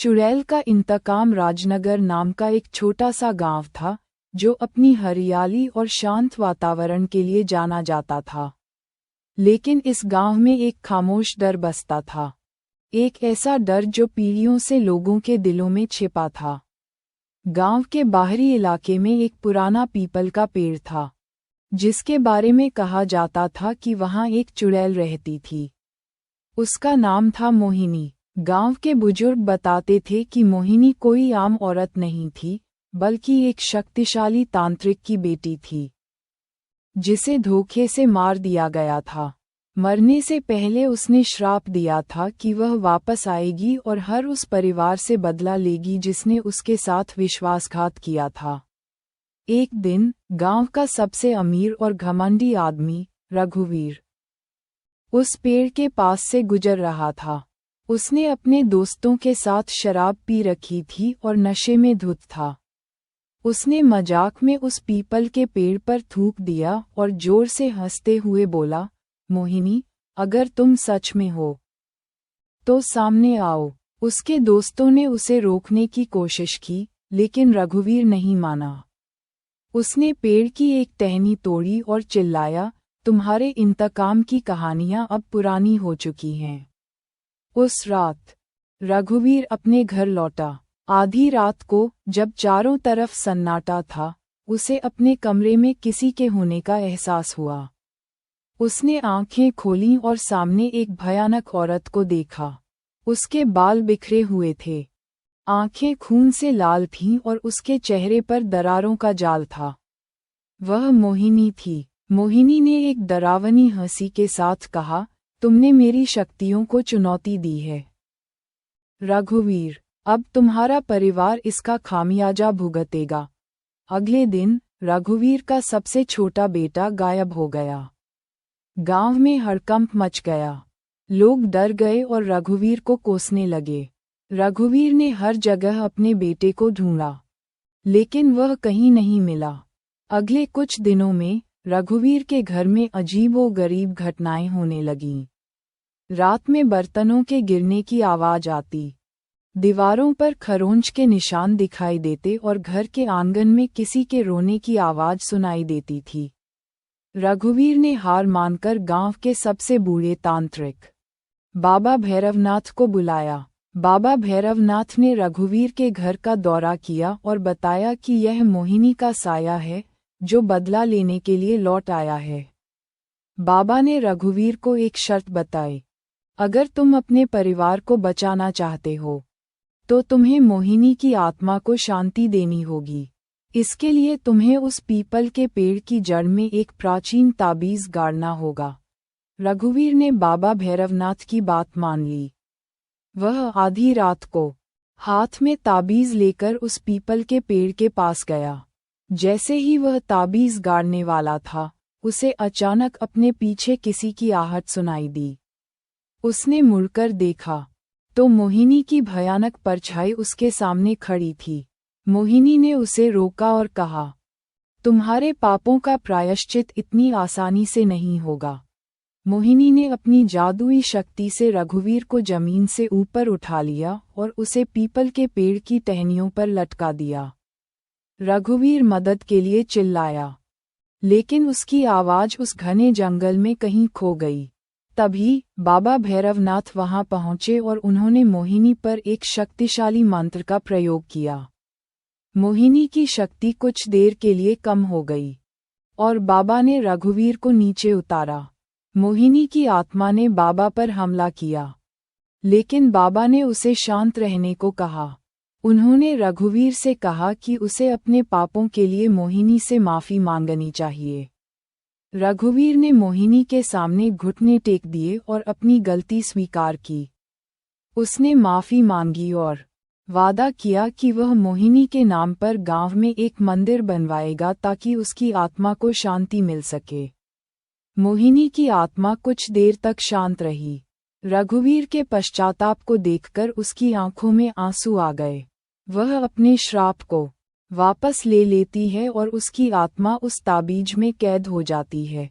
चुड़ैल का इंतकाम राजनगर नाम का एक छोटा सा गांव था, जो अपनी हरियाली और शांत वातावरण के लिए जाना जाता था। लेकिन इस गांव में एक खामोश डर बसता था। एक ऐसा डर जो पीढ़ियों से लोगों के दिलों में छिपा था। गांव के बाहरी इलाके में एक पुराना पीपल का पेड़ था, जिसके बारे में कहा जाता था कि वहां एक चुड़ैल रहती थी। उसका नाम था मोहिनी। गांव के बुजुर्ग बताते थे कि मोहिनी कोई आम औरत नहीं थी, बल्कि एक शक्तिशाली तांत्रिक की बेटी थी, जिसे धोखे से मार दिया गया था। मरने से पहले उसने श्राप दिया था कि वह वापस आएगी और हर उस परिवार से बदला लेगी जिसने उसके साथ विश्वासघात किया था। एक दिन गांव का सबसे अमीर और घमंडी आदमी रघुवीर उस पेड़ के पास से गुजर रहा था। उसने अपने दोस्तों के साथ शराब पी रखी थी और नशे में धुत था। उसने मजाक में उस पीपल के पेड़ पर थूक दिया और जोर से हंसते हुए बोला, मोहिनी, अगर तुम सच में हो तो सामने आओ। उसके दोस्तों ने उसे रोकने की कोशिश की, लेकिन रघुवीर नहीं माना। उसने पेड़ की एक टहनी तोड़ी और चिल्लाया, तुम्हारे इंतकाम की कहानियां अब पुरानी हो चुकी हैं। उस रात रघुवीर अपने घर लौटा। आधी रात को, जब चारों तरफ सन्नाटा था, उसे अपने कमरे में किसी के होने का एहसास हुआ। उसने आंखें खोलीं और सामने एक भयानक औरत को देखा। उसके बाल बिखरे हुए थे, आंखें खून से लाल थीं और उसके चेहरे पर दरारों का जाल था। वह मोहिनी थी। मोहिनी ने एक डरावनी हंसी के साथ कहा, तुमने मेरी शक्तियों को चुनौती दी है रघुवीर, अब तुम्हारा परिवार इसका खामियाजा भुगतेगा। अगले दिन रघुवीर का सबसे छोटा बेटा गायब हो गया। गांव में हड़कंप मच गया। लोग डर गए और रघुवीर को कोसने लगे। रघुवीर ने हर जगह अपने बेटे को ढूंढा, लेकिन वह कहीं नहीं मिला। अगले कुछ दिनों में रघुवीर के घर में अजीबोगरीब घटनाएं होने लगीं। रात में बर्तनों के गिरने की आवाज आती, दीवारों पर खरोंच के निशान दिखाई देते और घर के आंगन में किसी के रोने की आवाज सुनाई देती थी। रघुवीर ने हार मानकर गांव के सबसे बूढ़े तांत्रिक बाबा भैरवनाथ को बुलाया। बाबा भैरवनाथ ने रघुवीर के घर का दौरा किया और बताया कि यह मोहिनी का साया है, जो बदला लेने के लिए लौट आया है। बाबा ने रघुवीर को एक शर्त बताई, अगर तुम अपने परिवार को बचाना चाहते हो तो तुम्हें मोहिनी की आत्मा को शांति देनी होगी। इसके लिए तुम्हें उस पीपल के पेड़ की जड़ में एक प्राचीन ताबीज गाड़ना होगा। रघुवीर ने बाबा भैरवनाथ की बात मान ली। वह आधी रात को हाथ में ताबीज लेकर उस पीपल के पेड़ के पास गया। जैसे ही वह ताबीज गाड़ने वाला था, उसे अचानक अपने पीछे किसी की आहट सुनाई दी। उसने मुड़कर देखा तो मोहिनी की भयानक परछाई उसके सामने खड़ी थी। मोहिनी ने उसे रोका और कहा, तुम्हारे पापों का प्रायश्चित इतनी आसानी से नहीं होगा। मोहिनी ने अपनी जादुई शक्ति से रघुवीर को जमीन से ऊपर उठा लिया और उसे पीपल के पेड़ की टहनियों पर लटका दिया। रघुवीर मदद के लिए चिल्लाया, लेकिन उसकी आवाज उस घने जंगल में कहीं खो गई। तभी बाबा भैरवनाथ वहां पहुंचे और उन्होंने मोहिनी पर एक शक्तिशाली मंत्र का प्रयोग किया। मोहिनी की शक्ति कुछ देर के लिए कम हो गई और बाबा ने रघुवीर को नीचे उतारा। मोहिनी की आत्मा ने बाबा पर हमला किया, लेकिन बाबा ने उसे शांत रहने को कहा। उन्होंने रघुवीर से कहा कि उसे अपने पापों के लिए मोहिनी से माफी मांगनी चाहिए। रघुवीर ने मोहिनी के सामने घुटने टेक दिए और अपनी गलती स्वीकार की। उसने माफी मांगी और वादा किया कि वह मोहिनी के नाम पर गांव में एक मंदिर बनवाएगा ताकि उसकी आत्मा को शांति मिल सके। मोहिनी की आत्मा कुछ देर तक शांत रही। रघुवीर के पश्चाताप को देखकर उसकी आंखों में आंसू आ गए। वह अपने श्राप को वापस ले लेती है और उसकी आत्मा उस ताबीज में कैद हो जाती है।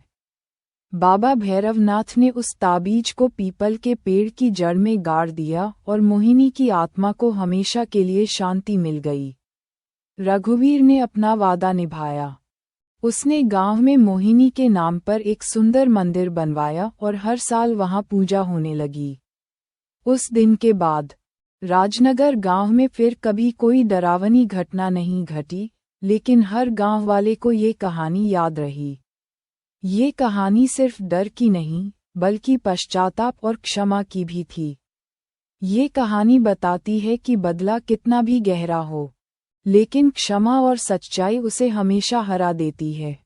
बाबा भैरवनाथ ने उस ताबीज को पीपल के पेड़ की जड़ में गाड़ दिया और मोहिनी की आत्मा को हमेशा के लिए शांति मिल गई। रघुवीर ने अपना वादा निभाया। उसने गांव में मोहिनी के नाम पर एक सुंदर मंदिर बनवाया और हर साल वहां पूजा होने लगी। उस दिन के बाद राजनगर गांव में फिर कभी कोई डरावनी घटना नहीं घटी, लेकिन हर गांव वाले को ये कहानी याद रही। ये कहानी सिर्फ डर की नहीं, बल्कि पश्चाताप और क्षमा की भी थी। ये कहानी बताती है कि बदला कितना भी गहरा हो, लेकिन क्षमा और सच्चाई उसे हमेशा हरा देती है।